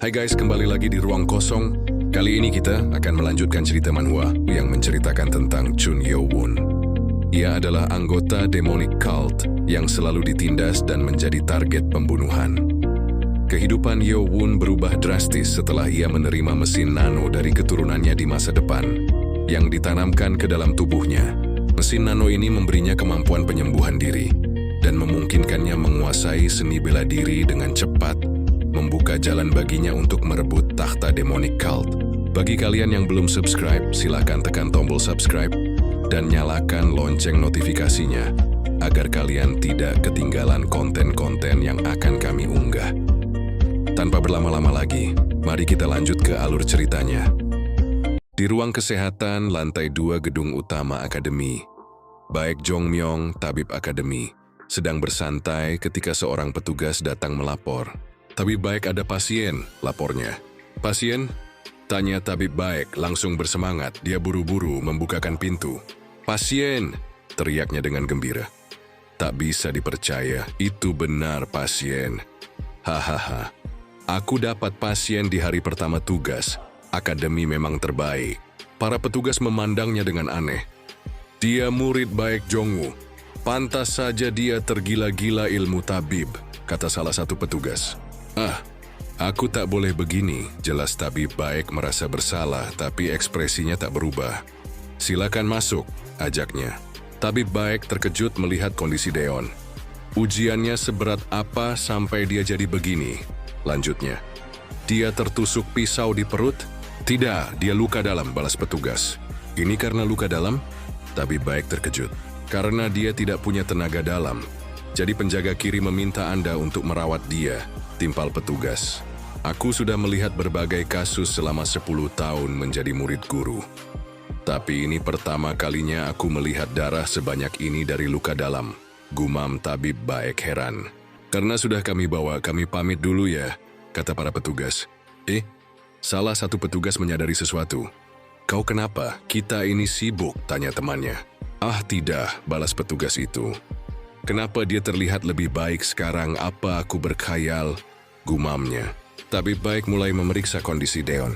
Hai guys, kembali lagi di Ruang Kosong. Kali ini kita akan melanjutkan cerita manhwa yang menceritakan tentang Chun Yo-won. Ia adalah anggota demonic cult yang selalu ditindas dan menjadi target pembunuhan. Kehidupan Yo-won berubah drastis setelah ia menerima mesin nano dari keturunannya di masa depan yang ditanamkan ke dalam tubuhnya. Mesin nano ini memberinya kemampuan penyembuhan diri dan memungkinkannya menguasai seni bela diri dengan cepat, membuka jalan baginya untuk merebut takhta demonic cult. Bagi kalian yang belum subscribe, silakan tekan tombol subscribe dan nyalakan lonceng notifikasinya agar kalian tidak ketinggalan konten-konten yang akan kami unggah. Tanpa berlama-lama lagi, mari kita lanjut ke alur ceritanya. Di ruang kesehatan lantai 2 gedung utama akademi, Baek Jongmyong, tabib akademi, sedang bersantai ketika seorang petugas datang melapor. "Tabib Baek, ada pasien," lapornya. "Pasien?" tanya tabib Baek langsung bersemangat. Dia buru-buru membukakan pintu. "Pasien!" teriaknya dengan gembira. Tak bisa dipercaya, itu benar pasien. Hahaha, aku dapat pasien di hari pertama tugas. Akademi memang terbaik. Para petugas memandangnya dengan aneh. Dia murid Baek Jongwoo. Pantas saja dia tergila-gila ilmu tabib, kata salah satu petugas. Aku tak boleh begini, jelas tabib Baek merasa bersalah tapi ekspresinya tak berubah. "Silakan masuk," ajaknya. Tabib Baek terkejut melihat kondisi Deon. "Ujiannya seberat apa sampai dia jadi begini?" lanjutnya. "Dia tertusuk pisau di perut?" "Tidak, dia luka dalam," balas petugas. "Ini karena luka dalam?" Tabib Baek terkejut. "Karena dia tidak punya tenaga dalam. Jadi penjaga kiri meminta Anda untuk merawat dia," timpal petugas. "Aku sudah melihat berbagai kasus selama 10 tahun menjadi murid guru. Tapi ini pertama kalinya aku melihat darah sebanyak ini dari luka dalam," gumam tabib Baek heran. "Karena sudah kami bawa, kami pamit dulu ya," kata para petugas. Salah satu petugas menyadari sesuatu. "Kau kenapa? Kita ini sibuk," tanya temannya. Tidak," balas petugas itu. "Kenapa dia terlihat lebih baik sekarang? Apa aku berkhayal?" gumamnya. Tabib Baek mulai memeriksa kondisi Deon.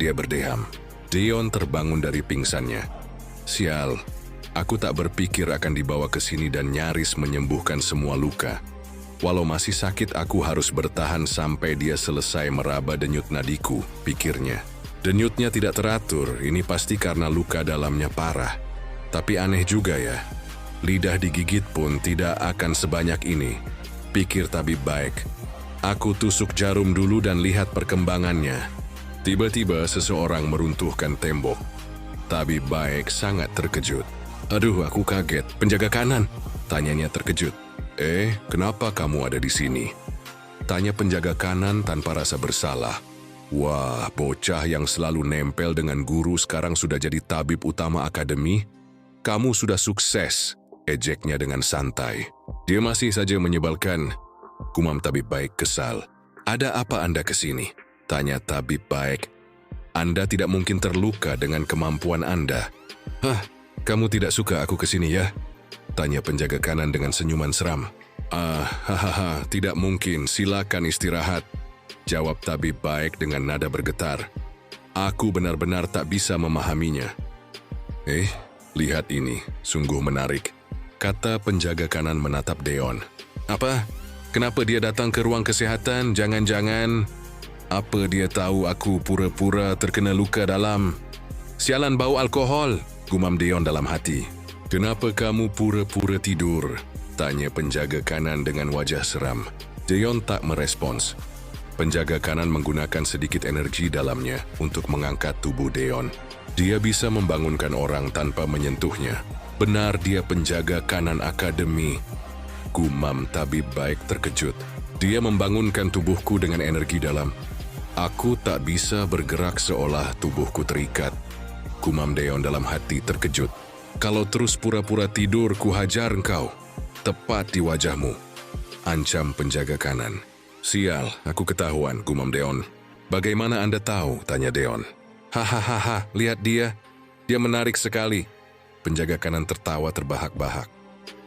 Dia berdeham. Deon terbangun dari pingsannya. "Sial, aku tak berpikir akan dibawa ke sini dan nyaris menyembuhkan semua luka. Walau masih sakit, aku harus bertahan sampai dia selesai meraba denyut nadiku," pikirnya. "Denyutnya tidak teratur, ini pasti karena luka dalamnya parah. Tapi aneh juga ya. Lidah digigit pun tidak akan sebanyak ini," pikir tabib Baek. "Aku tusuk jarum dulu dan lihat perkembangannya." Tiba-tiba seseorang meruntuhkan tembok. Tabib Baek sangat terkejut. "Aduh, aku kaget. Penjaga kanan?" tanyanya terkejut. Kenapa kamu ada di sini?" tanya penjaga kanan tanpa rasa bersalah. "Wah, bocah yang selalu nempel dengan guru sekarang sudah jadi tabib utama akademi? Kamu sudah sukses," ejeknya dengan santai. "Dia masih saja menyebalkan," gumam tabib Baek kesal. "Ada apa Anda ke sini?" tanya tabib Baek. "Anda tidak mungkin terluka dengan kemampuan Anda." Kamu tidak suka aku ke sini ya?" tanya penjaga kanan dengan senyuman seram. Tidak mungkin, silakan istirahat," jawab tabib Baek dengan nada bergetar. "Aku benar-benar tak bisa memahaminya." Lihat ini, sungguh menarik," kata penjaga kanan menatap Deon. "Apa? Kenapa dia datang ke ruang kesehatan? Jangan-jangan apa dia tahu aku pura-pura terkena luka dalam? Sialan, bau alkohol," gumam Deon dalam hati. "Kenapa kamu pura-pura tidur?" tanya penjaga kanan dengan wajah seram. Deon tak merespons. Penjaga kanan menggunakan sedikit energi dalamnya untuk mengangkat tubuh Deon. Dia bisa membangunkan orang tanpa menyentuhnya. "Benar dia penjaga kanan akademi," gumam tabib Baek terkejut. "Dia membangunkan tubuhku dengan energi dalam. Aku tak bisa bergerak seolah tubuhku terikat," gumam Deon dalam hati terkejut. "Kalau terus pura-pura tidur, ku hajar engkau. Tepat di wajahmu," ancam penjaga kanan. "Sial, aku ketahuan," gumam Deon. "Bagaimana Anda tahu?" tanya Deon. Hahaha, lihat dia. Dia menarik sekali." Penjaga kanan tertawa terbahak-bahak.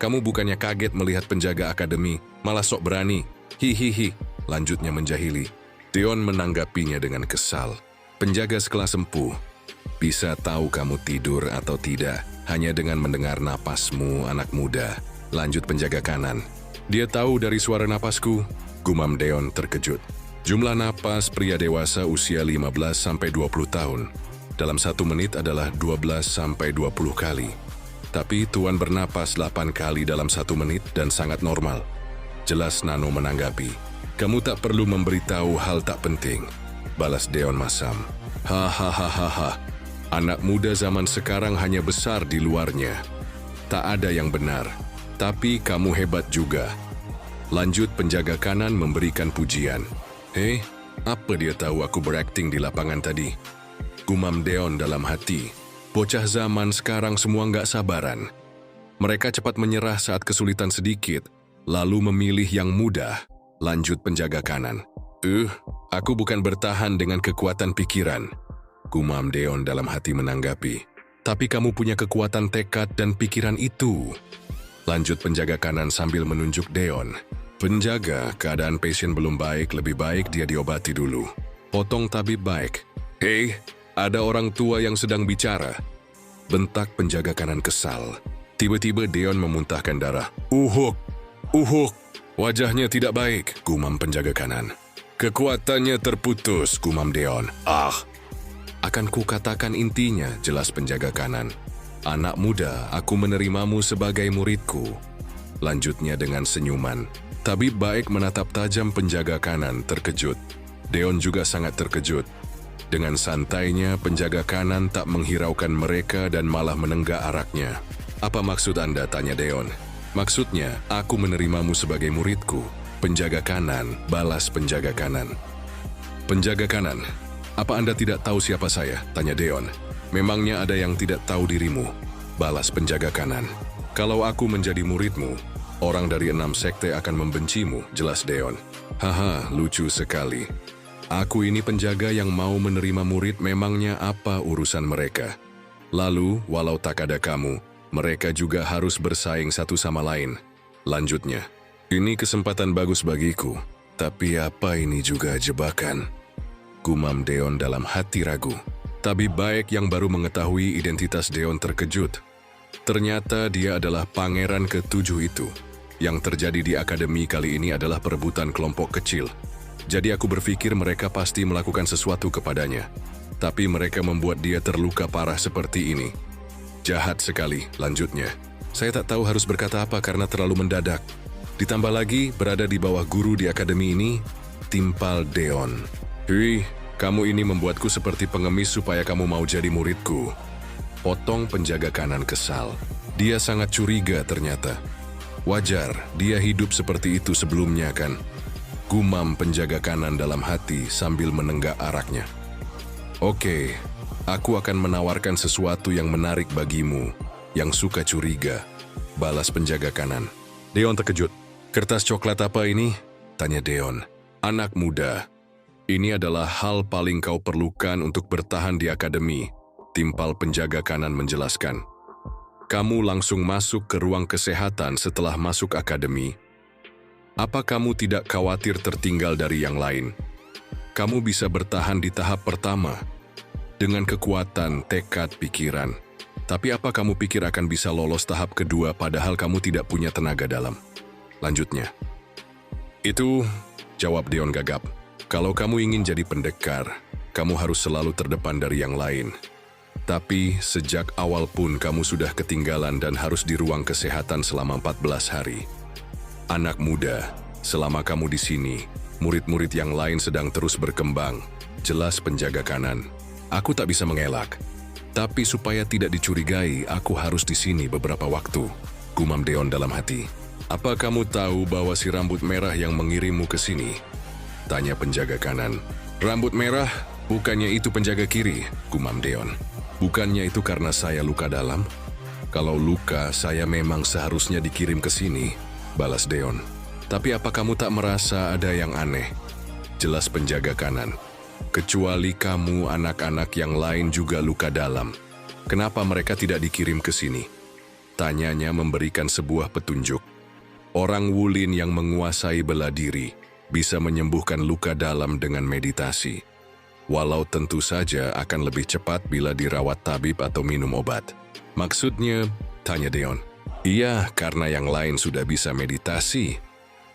"Kamu bukannya kaget melihat penjaga akademi, malah sok berani. Hihihi," lanjutnya menjahili. Deon menanggapinya dengan kesal. Penjaga sekelas empu, bisa tahu kamu tidur atau tidak hanya dengan mendengar napasmu, anak muda. Lanjut penjaga kanan. Dia tahu dari suara napasku, gumam Deon terkejut. Jumlah napas pria dewasa usia 15-20 tahun dalam 1 menit adalah 12-20 kali. Tapi Tuan bernapas 8 kali dalam 1 menit dan sangat normal. Jelas Nano menanggapi. Kamu tak perlu memberitahu hal tak penting, balas Deon masam. Hahaha, anak muda zaman sekarang hanya besar di luarnya. Tak ada yang benar, tapi kamu hebat juga. Lanjut penjaga kanan memberikan pujian. Hei, apa dia tahu aku berakting di lapangan tadi? Gumam Deon dalam hati. Bocah zaman sekarang semua nggak sabaran. Mereka cepat menyerah saat kesulitan sedikit, lalu memilih yang mudah. Lanjut penjaga kanan. Aku bukan bertahan dengan kekuatan pikiran. Gumam Deon dalam hati menanggapi. Tapi kamu punya kekuatan tekad dan pikiran itu. Lanjut penjaga kanan sambil menunjuk Deon. Penjaga, keadaan pasien belum baik, lebih baik dia diobati dulu. Potong tabib baik. Hei, ada orang tua yang sedang bicara. Bentak penjaga kanan kesal. Tiba-tiba Deon memuntahkan darah. Uhuk. Wajahnya tidak baik, gumam penjaga kanan. Kekuatannya terputus, gumam Deon. Akan kukatakan intinya, jelas penjaga kanan. Anak muda, aku menerimamu sebagai muridku. Lanjutnya dengan senyuman. Tabib baik menatap tajam penjaga kanan terkejut. Deon juga sangat terkejut. Dengan santainya, penjaga kanan tak menghiraukan mereka dan malah menenggak araknya. Apa maksud Anda? Tanya Deon. Maksudnya, aku menerimamu sebagai muridku. Penjaga kanan, balas penjaga kanan. Penjaga kanan, apa Anda tidak tahu siapa saya? Tanya Deon. Memangnya ada yang tidak tahu dirimu? Balas penjaga kanan. Kalau aku menjadi muridmu, orang dari 6 sekte akan membencimu, jelas Deon. Haha, lucu sekali. Aku ini penjaga yang mau menerima murid, memangnya apa urusan mereka? Lalu, walau tak ada kamu, mereka juga harus bersaing satu sama lain. Lanjutnya, ini kesempatan bagus bagiku, tapi apa ini juga jebakan? Gumam Deon dalam hati ragu. Tabib baik yang baru mengetahui identitas Deon terkejut. Ternyata dia adalah pangeran ke-7 itu. Yang terjadi di akademi kali ini adalah perebutan kelompok kecil. Jadi aku berpikir mereka pasti melakukan sesuatu kepadanya. Tapi mereka membuat dia terluka parah seperti ini. Jahat sekali, lanjutnya. Saya tak tahu harus berkata apa karena terlalu mendadak. Ditambah lagi, berada di bawah guru di akademi ini, timpal Deon. Hei, kamu ini membuatku seperti pengemis supaya kamu mau jadi muridku. Potong penjaga kanan kesal. Dia sangat curiga ternyata. Wajar, dia hidup seperti itu sebelumnya kan? Gumam penjaga kanan dalam hati sambil menenggak araknya. Oke, aku akan menawarkan sesuatu yang menarik bagimu, yang suka curiga, balas penjaga kanan. Deon terkejut. Kertas coklat apa ini? Tanya Deon. Anak muda, ini adalah hal paling kau perlukan untuk bertahan di akademi, timpal penjaga kanan menjelaskan. Kamu langsung masuk ke ruang kesehatan setelah masuk akademi. Apa kamu tidak khawatir tertinggal dari yang lain? Kamu bisa bertahan di tahap pertama dengan kekuatan, tekad, pikiran. Tapi apa kamu pikir akan bisa lolos tahap kedua padahal kamu tidak punya tenaga dalam? Lanjutnya. Itu, jawab Deon gagap. Kalau kamu ingin jadi pendekar, kamu harus selalu terdepan dari yang lain. Tapi sejak awal pun kamu sudah ketinggalan dan harus di ruang kesehatan selama 14 hari. Anak muda, selama kamu di sini, murid-murid yang lain sedang terus berkembang. Jelas penjaga kanan. Aku tak bisa mengelak. Tapi supaya tidak dicurigai, aku harus di sini beberapa waktu. Gumam Deon dalam hati. Apa kamu tahu bahwa si rambut merah yang mengirimmu ke sini? Tanya penjaga kanan. Rambut merah? Bukannya itu penjaga kiri? Gumam Deon. Bukannya itu karena saya luka dalam? Kalau luka, saya memang seharusnya dikirim ke sini, balas Deon. Tapi apa kamu tak merasa ada yang aneh? Jelas penjaga kanan. Kecuali kamu, anak-anak yang lain juga luka dalam. Kenapa mereka tidak dikirim ke sini? Tanyanya memberikan sebuah petunjuk. Orang Wulin yang menguasai bela diri. bisa menyembuhkan luka dalam dengan meditasi. Walau tentu saja akan lebih cepat bila dirawat tabib atau minum obat. Maksudnya, tanya Deon. Iya, karena yang lain sudah bisa meditasi.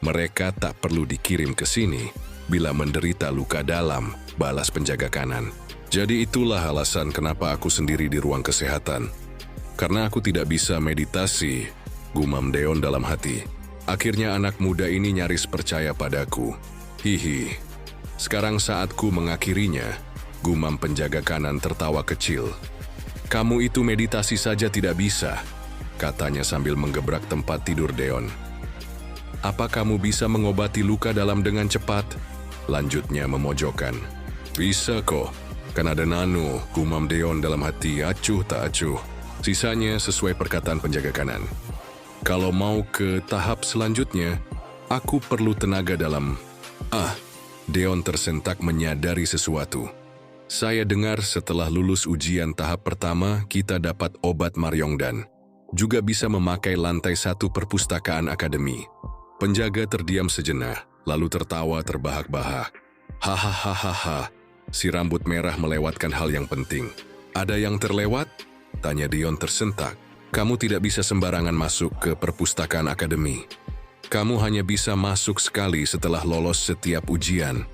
Mereka tak perlu dikirim ke sini bila menderita luka dalam, balas penjaga kanan. Jadi itulah alasan kenapa aku sendiri di ruang kesehatan. Karena aku tidak bisa meditasi, gumam Deon dalam hati. Akhirnya anak muda ini nyaris percaya padaku. Hihi. Sekarang saatku mengakhirinya, gumam penjaga kanan tertawa kecil. Kamu itu meditasi saja tidak bisa, katanya sambil menggebrak tempat tidur Deon. Apa kamu bisa mengobati luka dalam dengan cepat? Lanjutnya memojokkan. Bisa kok, kan ada Nano, gumam Deon dalam hati, acuh tak acuh. Sisanya sesuai perkataan penjaga kanan. Kalau mau ke tahap selanjutnya, aku perlu tenaga dalam. Deon tersentak menyadari sesuatu. Saya dengar setelah lulus ujian tahap pertama, kita dapat obat Maryongdan. Juga bisa memakai lantai 1 perpustakaan akademi. Penjaga terdiam sejenak, lalu tertawa terbahak-bahak. Hahaha, si rambut merah melewatkan hal yang penting. Ada yang terlewat? Tanya Deon tersentak. Kamu tidak bisa sembarangan masuk ke perpustakaan akademi. Kamu hanya bisa masuk sekali setelah lolos setiap ujian.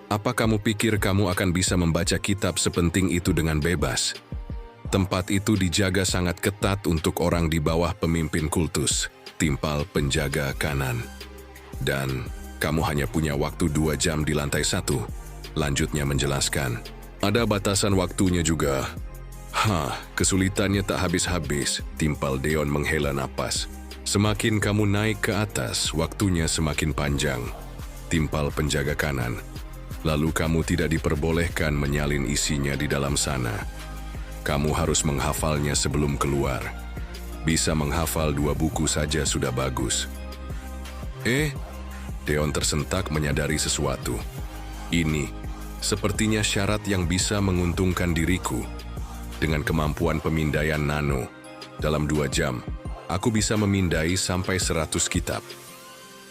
Apa kamu pikir kamu akan bisa membaca kitab sepenting itu dengan bebas? Tempat itu dijaga sangat ketat untuk orang di bawah pemimpin kultus, timpal penjaga kanan. Dan kamu hanya punya waktu 2 jam di lantai 1. Lanjutnya menjelaskan. Ada batasan waktunya juga. Kesulitannya tak habis-habis, timpal Deon menghela napas. Semakin kamu naik ke atas, waktunya semakin panjang. Timpal penjaga kanan. Lalu kamu tidak diperbolehkan menyalin isinya di dalam sana. Kamu harus menghafalnya sebelum keluar. Bisa menghafal 2 buku saja sudah bagus. Deon tersentak menyadari sesuatu. Ini sepertinya syarat yang bisa menguntungkan diriku. Dengan kemampuan pemindaian Nano, dalam 2 jam, aku bisa memindai sampai 100 kitab.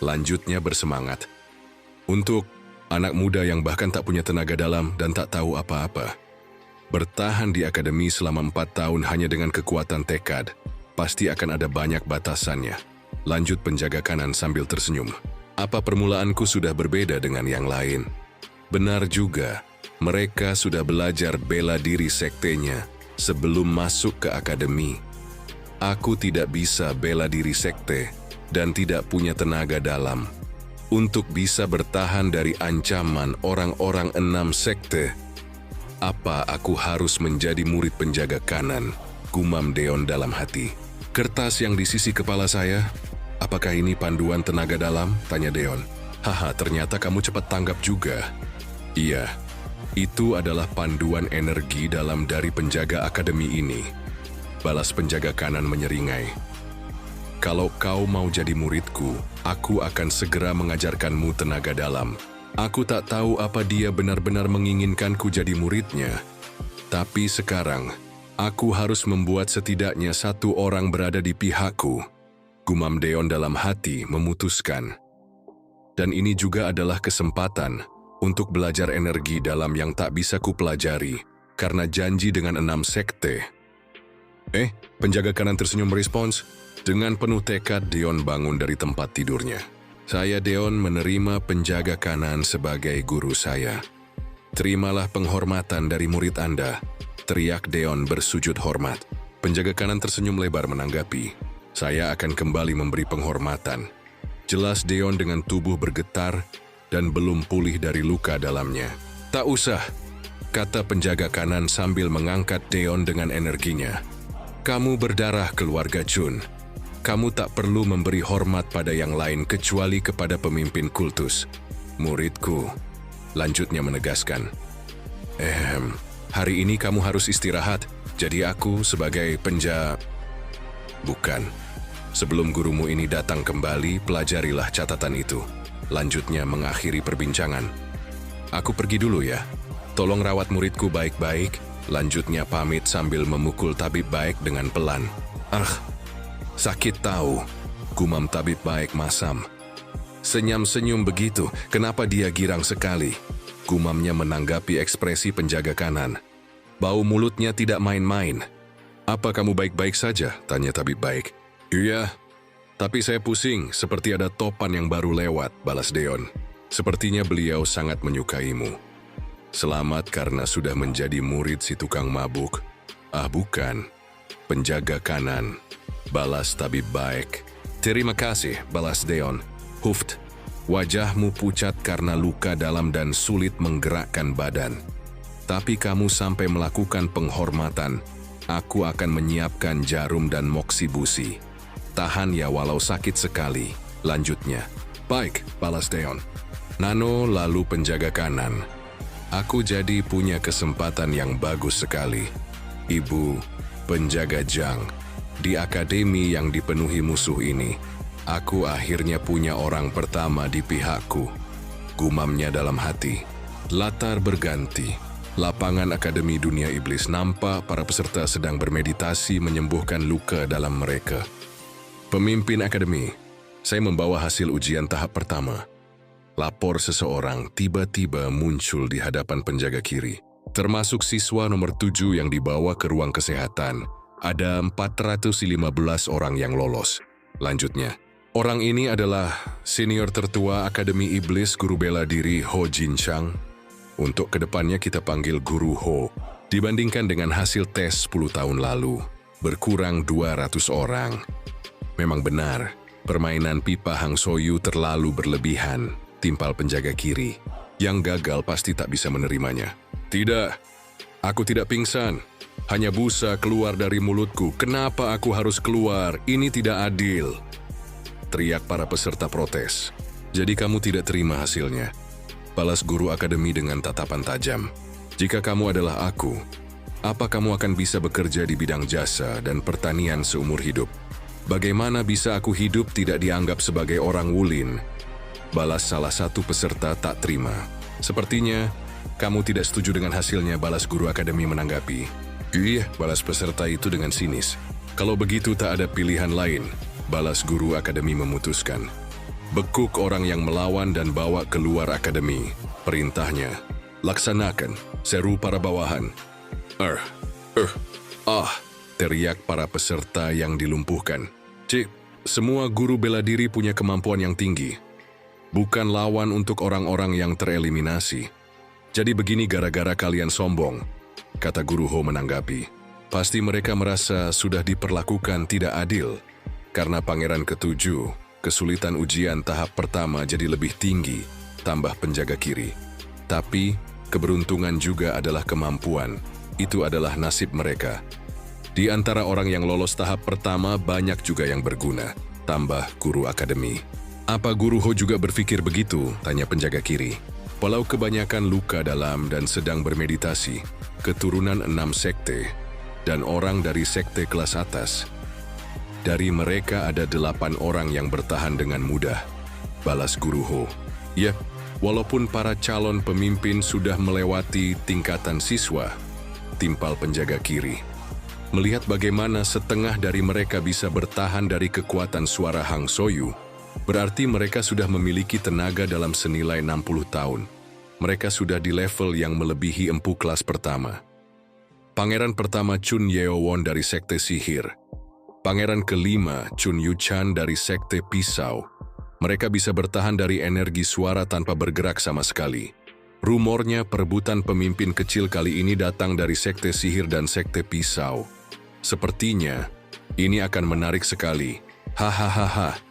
Lanjutnya bersemangat. Untuk anak muda yang bahkan tak punya tenaga dalam dan tak tahu apa-apa. Bertahan di akademi selama 4 tahun hanya dengan kekuatan tekad, pasti akan ada banyak batasannya. Lanjut penjaga kanan sambil tersenyum. Apa permulaanku sudah berbeda dengan yang lain? Benar juga, mereka sudah belajar bela diri sektenya sebelum masuk ke akademi. Aku tidak bisa bela diri sekte dan tidak punya tenaga dalam. Untuk bisa bertahan dari ancaman orang-orang 6 sekte, apa aku harus menjadi murid penjaga kanan? Gumam Deon dalam hati. Kertas yang di sisi kepala saya, apakah ini panduan tenaga dalam? Tanya Deon. Ternyata kamu cepat tanggap juga. Iya, itu adalah panduan energi dalam dari penjaga akademi ini. Balas penjaga kanan menyeringai. Kalau kau mau jadi muridku, aku akan segera mengajarkanmu tenaga dalam. Aku tak tahu apa dia benar-benar menginginkanku jadi muridnya. Tapi sekarang, aku harus membuat setidaknya 1 orang berada di pihakku. Gumam Deon dalam hati memutuskan. Dan ini juga adalah kesempatan untuk belajar energi dalam yang tak bisa kupelajari karena janji dengan 6 sekte. Penjaga kanan tersenyum merespons. Dengan penuh tekad, Deon bangun dari tempat tidurnya. Saya Deon menerima penjaga kanan sebagai guru saya. Terimalah penghormatan dari murid Anda, teriak Deon bersujud hormat. Penjaga kanan tersenyum lebar menanggapi. Saya akan kembali memberi penghormatan. Jelas Deon dengan tubuh bergetar dan belum pulih dari luka dalamnya. Tak usah, kata penjaga kanan sambil mengangkat Deon dengan energinya. Kamu berdarah keluarga Chun. Kamu tak perlu memberi hormat pada yang lain kecuali kepada pemimpin kultus. Muridku, lanjutnya menegaskan. Hari ini kamu harus istirahat, jadi aku sebagai Bukan. Sebelum gurumu ini datang kembali, pelajarilah catatan itu. Lanjutnya mengakhiri perbincangan. Aku pergi dulu ya. Tolong rawat muridku baik-baik. Lanjutnya pamit sambil memukul tabib baik dengan pelan. Sakit tahu, gumam tabib baik masam. Senyum-senyum begitu, kenapa dia girang sekali? Gumamnya menanggapi ekspresi penjaga kanan. Bau mulutnya tidak main-main. Apa kamu baik-baik saja? Tanya tabib baik. Iya, tapi saya pusing, seperti ada topan yang baru lewat, balas Deon. Sepertinya beliau sangat menyukaimu. Selamat karena sudah menjadi murid si tukang mabuk. Ah bukan, penjaga kanan, balas tabib baik. Terima kasih, balas Deon. Huft, wajahmu pucat karena luka dalam dan sulit menggerakkan badan. Tapi kamu sampai melakukan penghormatan. Aku akan menyiapkan jarum dan moksibusi. Tahan ya walau sakit sekali, lanjutnya. Baik, balas Deon. Nano lalu penjaga kanan. Aku jadi punya kesempatan yang bagus sekali. Ibu, penjaga Jang, di akademi yang dipenuhi musuh ini, aku akhirnya punya orang pertama di pihakku. Gumamnya dalam hati. Latar berganti. Lapangan Akademi Dunia Iblis nampak para peserta sedang bermeditasi menyembuhkan luka dalam mereka. Pemimpin akademi, saya membawa hasil ujian tahap pertama. Lapor seseorang tiba-tiba muncul di hadapan penjaga kiri. Termasuk siswa nomor 7 yang dibawa ke ruang kesehatan. Ada 415 orang yang lolos. Lanjutnya, orang ini adalah senior tertua Akademi Iblis Guru Bela Diri Ho Jin Chang. Untuk kedepannya kita panggil Guru Ho. Dibandingkan dengan hasil tes 10 tahun lalu, berkurang 200 orang. Memang benar, permainan pipa Hang Soyu terlalu berlebihan, timpal penjaga kiri. Yang gagal pasti tak bisa menerimanya. Tidak, aku tidak pingsan. Hanya busa keluar dari mulutku. Kenapa aku harus keluar? Ini tidak adil. Teriak para peserta protes. Jadi kamu tidak terima hasilnya. Balas guru akademi dengan tatapan tajam. Jika kamu adalah aku, apa kamu akan bisa bekerja di bidang jasa dan pertanian seumur hidup? Bagaimana bisa aku hidup tidak dianggap sebagai orang wulin? Balas salah satu peserta tak terima. Sepertinya kamu tidak setuju dengan hasilnya, balas guru akademi menanggapi. Iya, balas peserta itu dengan sinis. Kalau begitu tak ada pilihan lain, balas guru akademi memutuskan. Bekuk orang yang melawan dan bawa keluar akademi. Perintahnya, laksanakan, seru para bawahan. Teriak para peserta yang dilumpuhkan. Cik, semua guru bela diri punya kemampuan yang tinggi. Bukan lawan untuk orang-orang yang tereliminasi. Jadi begini gara-gara kalian sombong, kata Guru Ho menanggapi. Pasti mereka merasa sudah diperlakukan tidak adil. Karena pangeran ketujuh, kesulitan ujian tahap pertama jadi lebih tinggi, tambah penjaga kiri. Tapi, keberuntungan juga adalah kemampuan. Itu adalah nasib mereka. Di antara orang yang lolos tahap pertama, banyak juga yang berguna, tambah guru akademi. Apa Guru Ho juga berpikir begitu? Tanya penjaga kiri. Walau kebanyakan luka dalam dan sedang bermeditasi, keturunan 6 sekte, dan orang dari sekte kelas atas, dari mereka ada 8 orang yang bertahan dengan mudah, balas Guru Ho. Ya, walaupun para calon pemimpin sudah melewati tingkatan siswa, timpal penjaga kiri. Melihat bagaimana setengah dari mereka bisa bertahan dari kekuatan suara Hang Soyu, berarti mereka sudah memiliki tenaga dalam senilai 60 tahun. Mereka sudah di level yang melebihi empu kelas pertama. Pangeran pertama Chun Yeowon dari sekte sihir. Pangeran kelima, Chun Yuchan dari sekte pisau. Mereka bisa bertahan dari energi suara tanpa bergerak sama sekali. Rumornya perebutan pemimpin kecil kali ini datang dari sekte sihir dan sekte pisau. Sepertinya, ini akan menarik sekali. Hahaha.